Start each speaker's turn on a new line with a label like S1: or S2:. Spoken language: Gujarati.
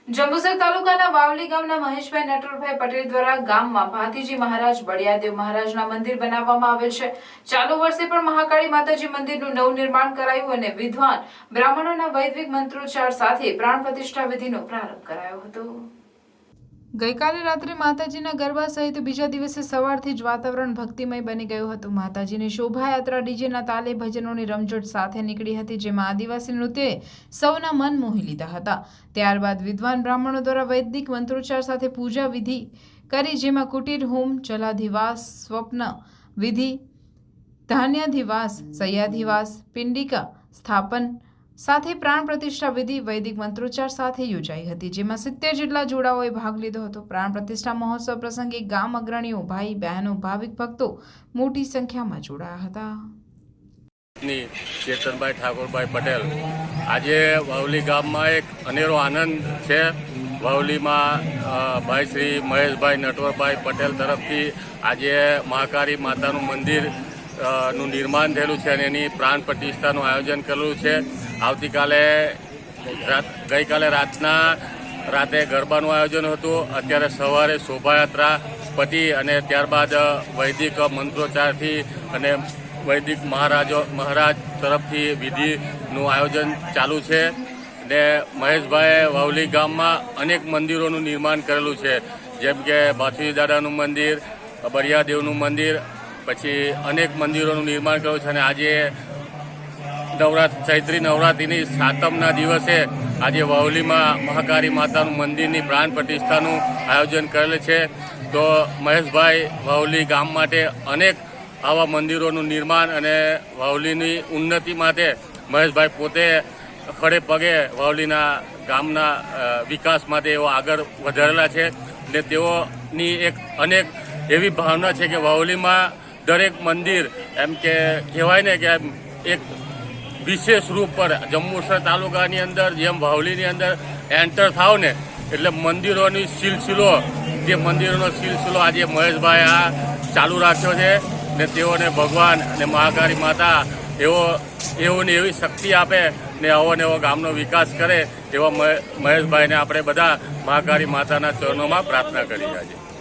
S1: જંબુસર તાલુકાના વાવલી ગામના મહેશભાઈ નટવરભાઈ પટેલ દ્વારા ગામમાં ભાતીજી મહારાજ બળિયાદેવ મહારાજના મંદિર બનાવવામાં આવેલ છે। ચાલુ વર્ષે પણ મહાકાળી માતાજી મંદિરનું નવનિર્માણ કરાયું અને વિદ્વાન બ્રાહ્મણોના વૈદિક મંત્રોચ્ચાર સાથે પ્રાણ પ્રતિષ્ઠા વિધિનો પ્રારંભ કરાયો હતો। ગઈકાલે રાત્રે માતાજીના ગરબા સહિત બીજા દિવસે સવારથી જ વાતાવરણ ભક્તિમય બની ગયું હતું। માતાજીની શોભાયાત્રા ડીજેના તાલે ભજનોની રમઝટ સાથે નીકળી હતી, જેમાં આદિવાસી નૃત્યએ સૌના મન મોહી લીધા હતા। ત્યારબાદ વિદ્વાન બ્રાહ્મણો દ્વારા વૈદિક મંત્રોચ્ચાર સાથે પૂજા વિધિ કરી, જેમાં કુટીર હોમ, જલાધિવાસ, સ્વપ્ન વિધિ, ધાન્યાધિવાસ, સૈયાધિવાસ, પિંડિકા સ્થાપન સાથે પ્રાણ પ્રતિષ્ઠા વિધિ વૈદિક મંત્રોચ્ચાર સાથે યોજાઈ હતી, જેમાં 70 જેટલા જોડાઓએ ભાગ લીધો હતો। પ્રાણ પ્રતિષ્ઠા મહોત્સવ પ્રસંગે ગામ અગ્રણીઓ, ભાઈ બહેનો, ભાવિક ભક્તો મોટી સંખ્યામાં જોડાયા હતા।
S2: ચેતનભાઈ ઠાકોરભાઈ પટેલ, આજે વાવલી ગામમાં એક અનેરો આનંદ છે। વાવલીમાં ભાઈ શ્રી મહેશભાઈ નટવરભાઈ પટેલ તરફથી આજે મહાકાળી માતાનું મંદિર નું નિર્માણ થયેલું છે અને એની પ્રાણ પ્રતિષ્ઠાનું આયોજન કરેલું છે। આવતીકાલે ગઈકાલે રાતે ગરબાનું આયોજન હતું। અત્યારે સવારે શોભાયાત્રા પતી અને ત્યારબાદ વૈદિક મંત્રોચ્ચારથી અને વૈદિક મહારાજ તરફથી વિધિનું આયોજન ચાલુ છે। ને મહેશભાઈએ વાવલી ગામમાં અનેક મંદિરોનું નિર્માણ કરેલું છે, જેમ કે ભાથુજી દાદાનું મંદિર, બળિયાદેવનું મંદિર, પછી અનેક મંદિરોનું નિર્માણ કર્યું છે। અને આજે ચૈત્રી નવરાત્રિની 7મના દિવસે આજે વાવલીમાં મહાકાળી માતાનું મંદિરની પ્રાણ પ્રતિષ્ઠાનું આયોજન કરેલ છે। તો મહેશભાઈ વાવલી ગામ માટે અનેક આવા મંદિરોનું નિર્માણ અને વાવલીની ઉન્નતિ માટે મહેશભાઈ પોતે ખડે પગે વાવલીના ગામના વિકાસ માટે એઓ આગળ વધારેલા છે ને તેઓની એક અનેક એવી ભાવના છે કે વાવલીમાં દરેક મંદિર એમ કે કહેવાય ને કે એક વિશેષ રૂપ પર જંબુસર તાલુકાની અંદર જેમ વાવલીની અંદર એન્ટર થાવ ને એટલે મંદિરોનો સિલસિલો આજે મહેશભાઈ આ ચાલુ રાખ્યો છે ને તેઓને ભગવાન અને મહાકાળી માતા એઓને એવી શક્તિ આપે ને આવો ને એવો ગામનો વિકાસ કરે એવા મહેશભાઈને આપણે બધા મહાકાળી માતાના ચરણોમાં પ્રાર્થના કરી આજે।